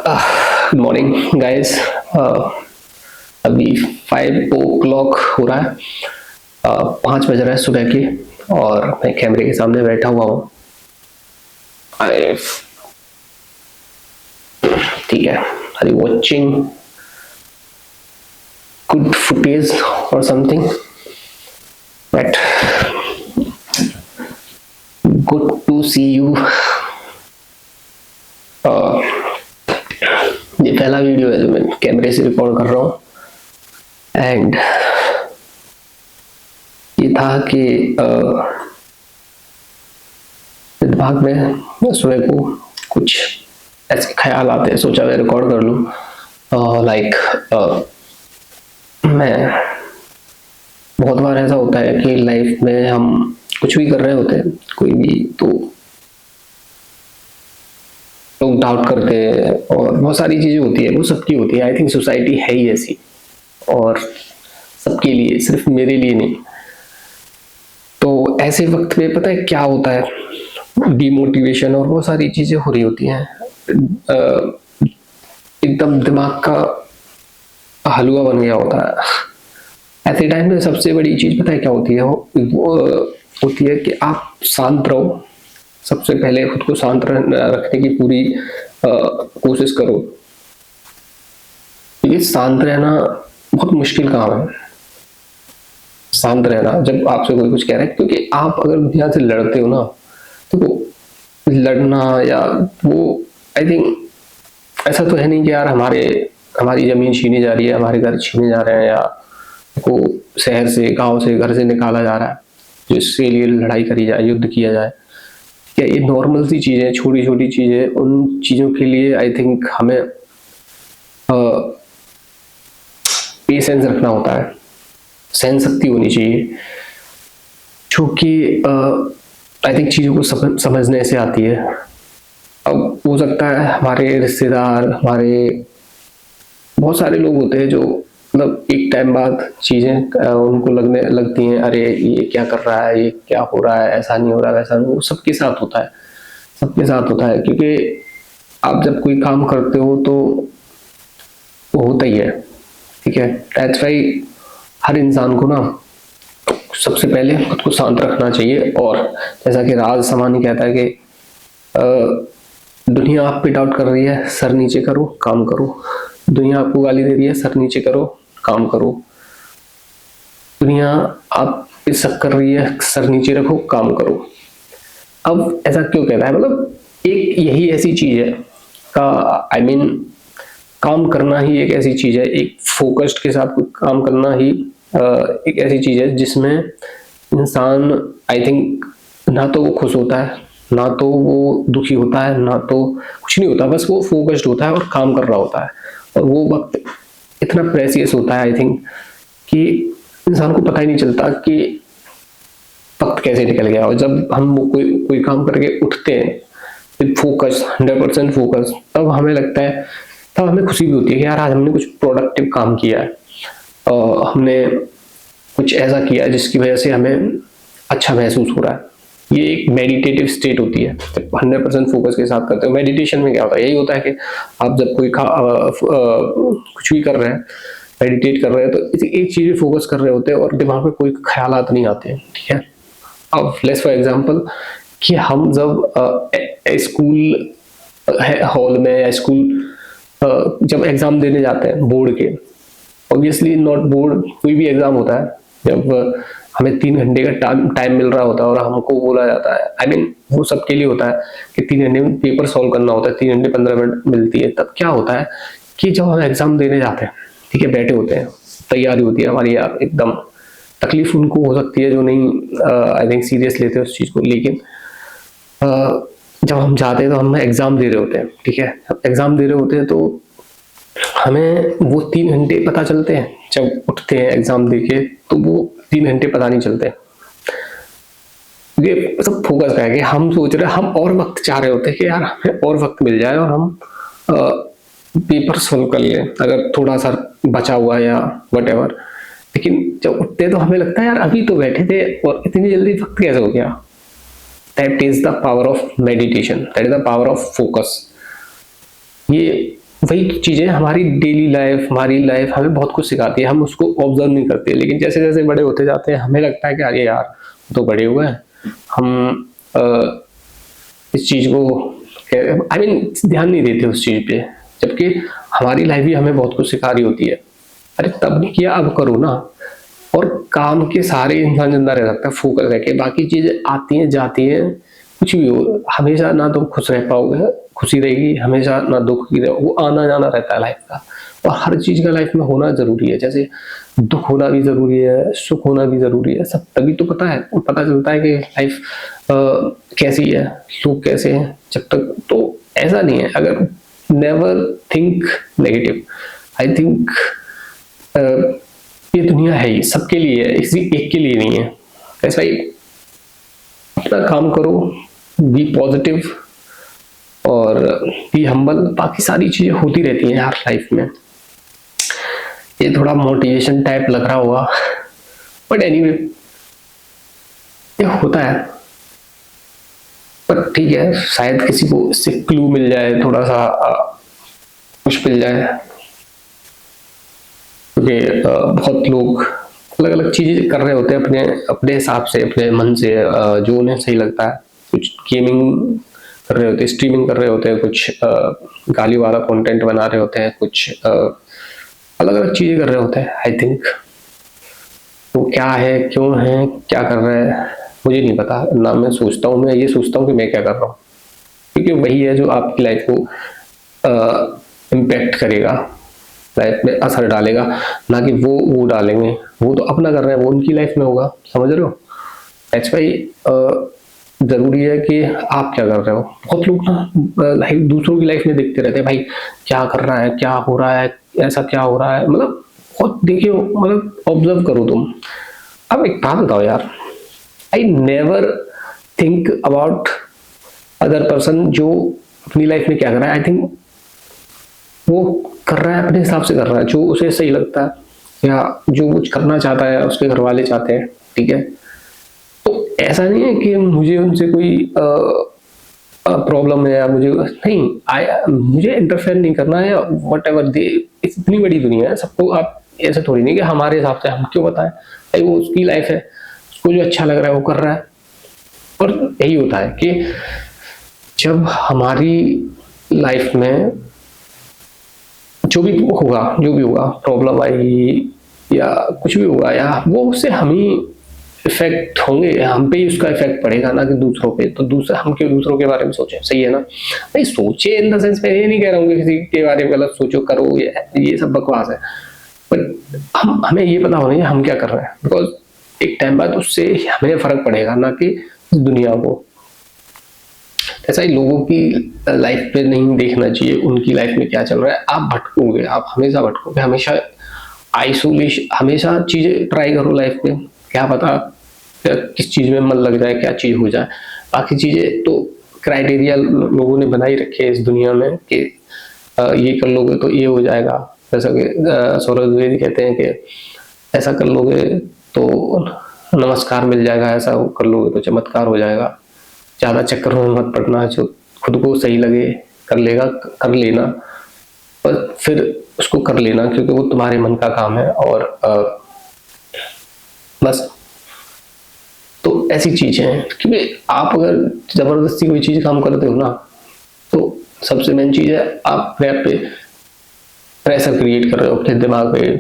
Good morning guys. अभी 5 o'clock हो रहा है। 5 बज रहा है सुबह के, और मैं कैमरे के सामने बैठा हुआ हूँ। ठीक है, are you watching good footage और something? But good to see you. ये पहला वीडियो है जो मैं कैमरे से रिकॉर्ड कर रहा हूँ, एंड ये था कि दिमाग में सुबह को कुछ ऐसे ख्याल आते हैं, सोचा मैं रिकॉर्ड कर लूँ। लाइक मैं बहुत बार ऐसा होता है कि लाइफ में हम कुछ भी कर रहे होते हैं, कोई भी, तो लोग डाउट करते हैं और बहुत सारी चीजें होती है, वो सबकी होती है। आई थिंक सोसाइटी है ही ऐसी, और सबके लिए, सिर्फ मेरे लिए नहीं। तो ऐसे वक्त में पता है क्या होता है, डिमोटिवेशन और बहुत सारी चीजें हो रही होती हैं। एकदम दिमाग का हलवा बन गया होता है। ऐसे टाइम में सबसे बड़ी चीज पता है क्या होती है? वो होती है कि आप शांत रहो। सबसे पहले खुद को शांत रखने की पूरी कोशिश करो। ये शांत रहना बहुत मुश्किल काम है, शांत रहना जब आपसे कोई कुछ कह रहा है, क्योंकि आप अगर दुनिया से लड़ते हो ना, तो वो लड़ना या वो, आई थिंक ऐसा तो है नहीं कि यार हमारी जमीन छीनी जा रही है, हमारे घर छीने जा रहे हैं, या को शहर से, गांव से, घर से निकाला जा रहा है जिसके लिए लड़ाई करी जाए, युद्ध किया जाए। क्या ये नॉर्मल सी चीजें, छोटी छोटी चीजें, उन चीजों के लिए आई थिंक हमें पेशेंस रखना होता है, सहन शक्ति होनी चाहिए, जो कि आई थिंक चीजों को समझने से आती है। अब हो सकता है हमारे रिश्तेदार, हमारे बहुत सारे लोग होते हैं जो मतलब एक टाइम बाद चीजें उनको लगती हैं, अरे ये क्या कर रहा है, ये क्या हो रहा है, ऐसा नहीं हो रहा, वैसा नहीं। वो सबके साथ होता है, सबके साथ होता है, क्योंकि आप जब कोई काम करते हो तो वो होता ही है। ठीक है, दैट्स व्हाई हर इंसान को ना सबसे पहले खुद को शांत रखना चाहिए। और जैसा कि राज समानी कहता है कि दुनिया आप पे डाउट कर रही है, सर नीचे करो, काम करो। दुनिया आपको गाली दे रही है, सर नीचे करो, काम करो। दुनिया आप पे शक कर रही है, सर नीचे रखो, काम करो। अब ऐसा क्यों कहता है? मतलब एक यही ऐसी चीज है का, आई मीन काम करना ही एक ऐसी चीज है, एक फोकस्ड के साथ काम करना ही एक ऐसी चीज है जिसमें इंसान, आई थिंक, ना तो वो खुश होता है, ना तो वो दुखी होता है, ना तो कुछ नहीं होता, बस वो फोकस्ड होता है और काम कर रहा होता है। और वो वक्त इतना प्रेसियस होता है आई थिंक कि इंसान को पता ही नहीं चलता कि वक्त कैसे निकल गया। और जब हम कोई काम करके उठते हैं विद फोकस, 100% फोकस, तब हमें लगता है, तब हमें खुशी भी होती है कि यार आज हमने कुछ प्रोडक्टिव काम किया है, हमने कुछ ऐसा किया जिसकी वजह से हमें अच्छा महसूस हो रहा है। ये एक मेडिटेटिव स्टेट होती है जब 100% फोकस के साथ करते हो। मेडिटेशन में क्या होता है? यही होता है कि आप जब कुछ भी कर रहे हैं, मेडिटेट कर रहे हैं, तो एक चीज पे फोकस कर रहे होते हैं और दिमाग में कोई ख्यालात नहीं आते हैं। ठीक है, अब लेट्स फॉर एग्जांपल कि हम जब स्कूल हॉल में या स्कूल जब एग्जाम देने जाते हैं बोर्ड के, ऑब्वियसली नॉट बोर्ड, कोई भी एग्जाम होता है, जब हमें 3 घंटे का टाइम मिल रहा होता है और हमको बोला जाता है, आई मीन वो सबके लिए होता है कि 3 घंटे में पेपर सॉल्व करना होता है, 3 घंटे 15 मिनट मिलती है। तब क्या होता है कि जब हम एग्जाम देने जाते हैं, ठीक है, बैठे होते हैं, तैयारी होती है हमारी, यार एकदम तकलीफ उनको हो सकती है जो नहीं आई थिंक सीरियस लेते हैं उस चीज को, लेकिन जब हम जाते हैं तो हम एग्जाम दे रहे होते हैं। ठीक है, एग्जाम दे रहे होते हैं तो हमें वो 3 घंटे पता चलते हैं। जब उठते हैं एग्जाम देके तो वो 3 घंटे पता नहीं चलते। ये सब फोकस का है कि हम सोच रहे हैं, हम और वक्त चाह रहे होते हैं कि यार हमें और वक्त मिल जाए और हम पेपर सॉल्व कर लें अगर थोड़ा सा बचा हुआ या व्हाटएवर। लेकिन जब उठते तो हमें लगता है यार अभी तो बैठे थे और इतनी जल्दी वक्त कैसे हो गया। That is the power of meditation, that is the power of focus. ये वही चीजें हमारी डेली लाइफ, हमारी लाइफ हमें बहुत कुछ सिखाती है, हम उसको ऑब्जर्व नहीं करते, लेकिन जैसे जैसे बड़े होते जाते हैं हमें लगता है कि अरे यार तो बड़े हुए हैं, हम इस चीज को आई मीन ध्यान नहीं देते उस चीज पे, जबकि हमारी लाइफ भी हमें बहुत कुछ सिखा रही होती है। अरे तब नहीं किया, अब करो ना। और काम के सारे इंसान जिंदा रह सकता है फोकस करके, बाकी चीजें आती हैं जाती हैं, कुछ भी हो, हमेशा ना तुम खुश रह पाओगे, खुशी रहेगी हमेशा, ना दुख की, वो आना जाना रहता है लाइफ का। और हर चीज का लाइफ में होना जरूरी है, जैसे दुख होना भी जरूरी है, सुख होना भी जरूरी है, सब तभी तो पता है, पता चलता है कि लाइफ कैसी है, लोग कैसे हैं। जब तक तो ऐसा नहीं है, अगर never think negative, I think ये दुनिया है ही सबके लिए है, किसी एक के लिए नहीं है। ऐसा ही अपना काम करो, बी पॉजिटिव और बी हम्बल, बाकी सारी चीजें होती रहती हैं यार लाइफ में। ये थोड़ा मोटिवेशन टाइप लग रहा होगा, बट एनीवे ये होता है। पर ठीक है, शायद किसी को इससे क्लू मिल जाए, थोड़ा सा कुछ मिल जाए, क्योंकि बहुत लोग अलग अलग चीजें कर रहे होते हैं अपने अपने हिसाब से, अपने मन से, जो उन्हें सही लगता है। कुछ गेमिंग कर रहे होते हैं, स्ट्रीमिंग कर रहे होते हैं, कुछ गाली वाला कंटेंट बना रहे होते हैं, कुछ अलग अलग चीजें कर रहे होते हैं। आई थिंक वो क्या है, क्यों है, क्या कर रहे हैं मुझे नहीं पता ना। मैं सोचता हूँ, मैं ये सोचता हूँ कि मैं क्या कर रहा हूँ, क्योंकि वही है जो आपकी लाइफ को इम्पेक्ट करेगा, लाइफ में असर डालेगा, ना कि वो डालेंगे। वो तो अपना कर रहे हैं, वो उनकी लाइफ में होगा, समझ रहे हो। दैट्स व्हाई जरूरी है कि आप क्या कर रहे हो। बहुत लोग ना लाइफ दूसरों की लाइफ में देखते रहते हैं, भाई क्या कर रहा है, क्या हो रहा है, ऐसा क्या हो रहा है, मतलब बहुत देखियो, मतलब ऑब्जर्व करो तुम। अब एक बात बताओ यार, I never think about other person जो अपनी लाइफ में क्या कर रहा है। आई थिंक वो कर रहा है अपने हिसाब से कर रहा है, जो उसे सही लगता है या जो कुछ करना चाहता है, उसके घर वाले चाहते हैं, ठीक है। तो ऐसा नहीं है कि मुझे उनसे कोई प्रॉब्लम है या मुझे नहीं, मुझे इंटरफेयर नहीं करना है, वट एवर दे। इतनी बड़ी दुनिया है, सबको आप ऐसे थोड़ी नहीं कि हमारे हिसाब से हम क्यों बताएं, भाई वो उसकी लाइफ है, उसको जो अच्छा लग रहा है वो कर रहा है। और यही होता है कि जब हमारी लाइफ में जो भी होगा, प्रॉब्लम आई या कुछ भी होगा, या वो उससे हम ही इफेक्ट होंगे, हम पे ही उसका इफेक्ट पड़ेगा, ना कि दूसरों पे। तो दूसरा हम क्यों दूसरों के बारे में सोचें, सही है ना। नहीं सोचे इन द सेंस, मैं ये नहीं कह रहा हूँ कि किसी के बारे में गलत सोचो करो, ये सब बकवास है। बट हमें ये पता होना चाहिए हम क्या कर रहे हैं, बिकॉज एक टाइम बाद उससे हमें फर्क पड़ेगा, ना कि दुनिया को। ऐसा ही लोगों की लाइफ पे नहीं देखना चाहिए, उनकी लाइफ में क्या चल रहा है। आप भटकोगे, आप हमेशा भटकोगे, हमेशा आइसोलेशन, हमेशा चीजें ट्राई करो लाइफ में, क्या पता किस चीज में मन लग जाए, क्या चीज हो जाए। बाकी चीजें तो क्राइटेरिया लोगों ने बनाई रखे हैं इस दुनिया में कि ये कर लोगे तो ये हो जाएगा, जैसा कि सौरभ द्विवेदी कहते हैं कि ऐसा कर लोगे तो नमस्कार मिल जाएगा, ऐसा कर लोगे तो चमत्कार हो जाएगा। ज्यादा चक्कर में मत पड़ना, जो खुद को सही लगे कर लेना, और फिर उसको कर लेना, क्योंकि वो तुम्हारे मन का काम है। और बस तो ऐसी चीजें हैं, क्योंकि आप अगर जबरदस्ती कोई चीज काम करते हो ना, तो सबसे मेन चीज है आप अपने आप पे प्रेशर क्रिएट कर रहे हो अपने दिमाग पे।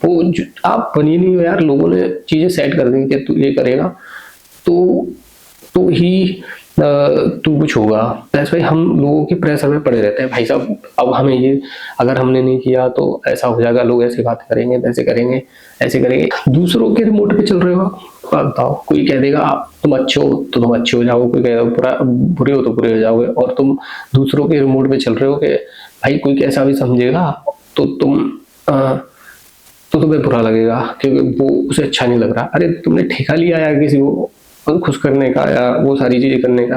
वो आप बनी नहीं हो यार, लोगों ने चीजें सेट कर दी कि तू ये करेगा तो ही तू कुछ होगा। ऐसे भाई हम लोगों के प्रेशर में पड़े रहते हैं, भाई साहब अब हमें ये, अगर हमने नहीं किया तो ऐसा हो जाएगा, लोग ऐसी बात करेंगे, वैसे करेंगे, ऐसे करेंगे। दूसरों के रिमोट पे चल रहे हो, बताओ, कोई कह देगा तुम अच्छे हो तो तुम अच्छे हो जाओगे, कोई कहेगा बुरे हो तो बुरे हो जाओगे। और तुम दूसरों के रिमोट पे चल रहे हो कि भाई कोई कैसा भी समझेगा तो तुम्हें बुरा लगेगा, क्योंकि वो उसे अच्छा नहीं लग रहा। अरे तुमने ठेका लिया यार किसी को खुश करने का या वो सारी चीजें करने का,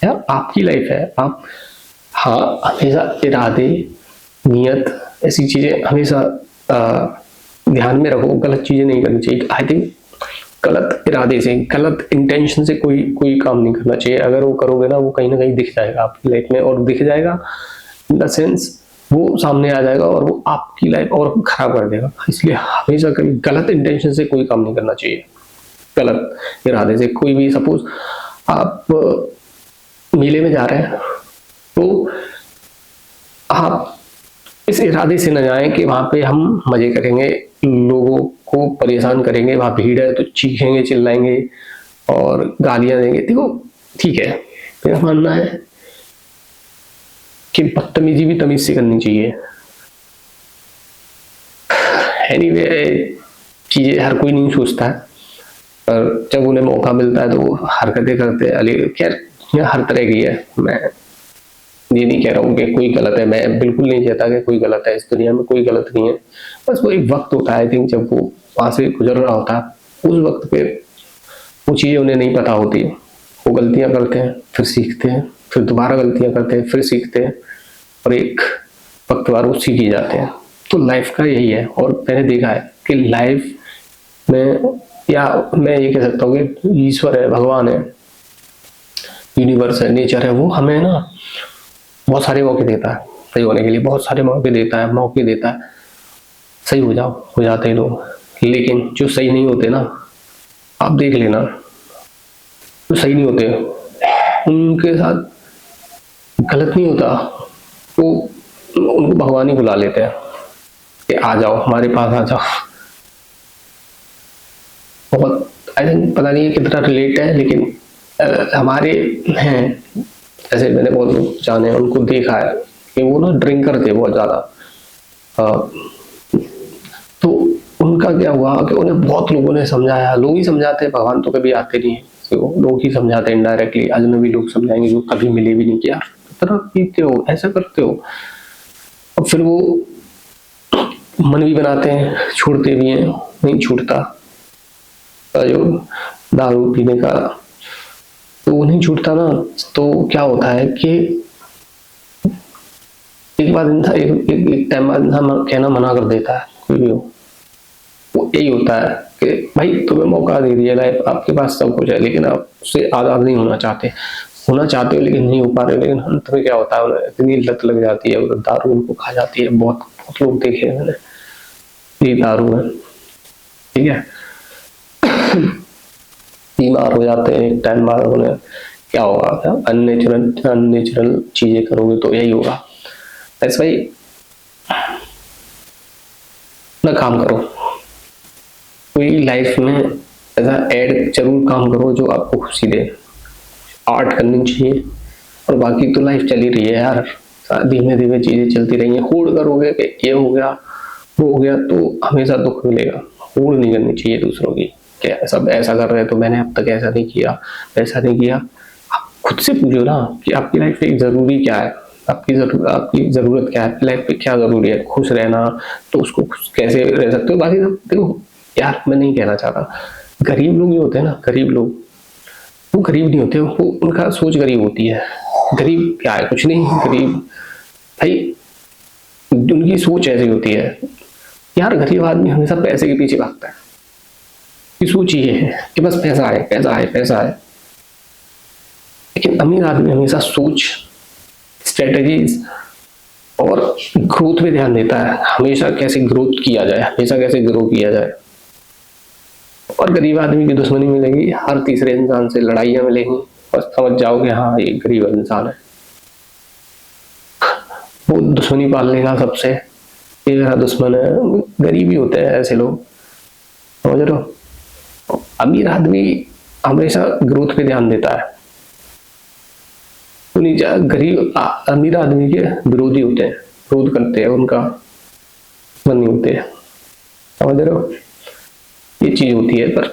यार आपकी लाइफ है। आप हाँ हमेशा इरादे, नियत, ऐसी चीजें हमेशा ध्यान में रखो, गलत चीजें नहीं करनी चाहिए। आई थिंक गलत इरादे से, गलत इंटेंशन से कोई काम नहीं करना चाहिए। अगर वो करोगे ना, वो कहीं ना कहीं दिख जाएगा आपकी लाइफ में, और दिख जाएगा इन द सेंस वो सामने आ जाएगा और वो आपकी लाइफ और खराब कर देगा। इसलिए हमेशा कभी गलत इंटेंशन से कोई काम नहीं करना चाहिए, गलत इरादे से। कोई भी सपोज आप मेले में जा रहे हैं तो आप इस इरादे से न जाएं कि वहां पे हम मजे करेंगे, लोगों को परेशान करेंगे, वहां भीड़ है तो चीखेंगे चिल्लाएंगे और गालियां देंगे। देखो ठीक है, मेरा मानना है कि बदतमीजी भी तमीज से करनी चाहिए। एनीवे चीजें हर कोई नहीं सोचता है, पर जब उन्हें मौका मिलता है तो वो हरकतें करते हैं। अली खैर यह हर तरह की है, मैं ये नहीं कह रहा हूँ कि कोई गलत है, मैं बिल्कुल नहीं कहता कि कोई गलत है, इस दुनिया में कोई गलत नहीं है। बस वो एक वक्त होता है, आई थिंक जब वो वहां से गुजर रहा होता है, उस वक्त पे वो चीजें उन्हें नहीं पता होती, वो गलतियां करते हैं, फिर सीखते हैं, फिर दोबारा गलतियां करते हैं, फिर सीखते हैं, और एक वक्त बाद वो सीख ही जाते हैं। तो लाइफ का यही है। और मैंने देखा है कि लाइफ में, या मैं ये कह सकता हूँ कि ईश्वर है, भगवान है, यूनिवर्स है, नेचर है, वो हमें ना बहुत सारे मौके देता है सही होने के लिए, बहुत सारे मौके देता है, सही हो जाओ, हो जाते हैं लोग। लेकिन जो सही नहीं होते ना, आप देख लेना, जो सही नहीं होते उनके साथ गलत नहीं होता, वो उनको भगवान ही बुला लेते हैं कि आ जाओ हमारे पास, आ जाओ। बहुत आई थिंक पता नहीं कितना रिलेट है, लेकिन हमारे हैं ऐसे, मैंने बहुत लोग जाने हैं, उनको देखा है कि वो ना ड्रिंकर थे बहुत ज्यादा। तो उनका क्या हुआ कि उन्हें बहुत लोगों ने समझाया, लोग ही समझाते हैं, भगवान तो कभी आते नहीं है, तो लोग ही समझाते हैं इनडायरेक्टली, अजनबी लोग समझाएंगे जो कभी मिले भी नहीं कि यार इतना पीते हो, ऐसा करते हो। और फिर वो मन भी बनाते हैं, छोड़ते भी हैं, नहीं छूटता जो दारू पीने का, तो वो नहीं छूटता ना। तो क्या होता है कि एक बार इंसान एक टाइम बाद इंसान कहना मना कर देता है, कोई भी हो। वो यही होता है कि भाई तुम्हें मौका दे दिया, लाइफ आपके पास सब कुछ है, लेकिन आप उससे आजाद नहीं होना चाहते हो, लेकिन नहीं हो पा रहे। लेकिन अंत में क्या होता है, उन्हें इतनी लत लग जाती है, दारू उनको खा जाती है। बहुत लोग देखे हैं मैंने, ये दारू है, ठीक है। बीमार हो जाते हैं एक टाइम बाद, उन्हें क्या होगा, अननेचुरल चीजें करोगे तो यही होगा। ऐसे भाई ना काम करो, कोई लाइफ में ऐसा ऐड जरूर काम करो जो आपको खुशी दे। आर्ट करनी चाहिए, और बाकी तो लाइफ चली रही है यार, धीमे धीमे चीजें चलती रहेंगी। होड़ करोगे कि ये हो गया वो हो गया तो हमेशा दुख मिलेगा। होड़ नहीं करनी चाहिए दूसरों की, क्या सब ऐसा कर रहे तो मैंने अब तक ऐसा नहीं किया, ऐसा नहीं किया। आप खुद से पूछो ना कि आपकी लाइफ में जरूरी क्या है, आपकी जरूरत क्या है, लाइफ पे क्या जरूरी है। खुश रहना तो उसको कैसे रह सकते हो, बाकी सब देखो यार। मैं नहीं कहना चाहता, गरीब लोग जो होते हैं ना, गरीब लोग वो गरीब नहीं होते, वो उनका सोच गरीब होती है। गरीब क्या है, कुछ नहीं, गरीब भाई उनकी सोच ऐसी होती है यार। गरीब आदमी हमेशा पैसे के पीछे भागता है, सोच ये है कि बस पैसा आए, पैसा आए, पैसा आए। लेकिन अमीर आदमी हमेशा सोच, स्ट्रेटजीज और ग्रोथ पे ध्यान देता है, हमेशा कैसे ग्रोथ किया जाए, हमेशा कैसे ग्रो किया जाए। और गरीब आदमी की दुश्मनी मिलेगी, हर तीसरे इंसान से लड़ाइयां मिलेंगी, बस समझ जाओ कि हाँ ये गरीब इंसान है, वो दुश्मनी पाल लेगा सबसे, ये मेरा दुश्मन है। गरीब ही होते हैं ऐसे लोग, समझ रहे हो। अमीर आदमी हमेशा ग्रोथ पे ध्यान देता है, तो गरीब अमीर आदमी के विरोधी होते हैं, विरोध करते हैं, उनका मन नहीं होते, समझ रहे हो। ये चीज होती है, पर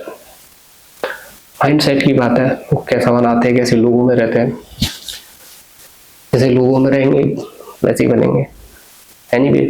माइंडसेट की बात है, वो कैसा बनाते हैं, कैसे लोगों में रहते हैं, जैसे लोगों में रहेंगे वैसे ही बनेंगे। एनीवे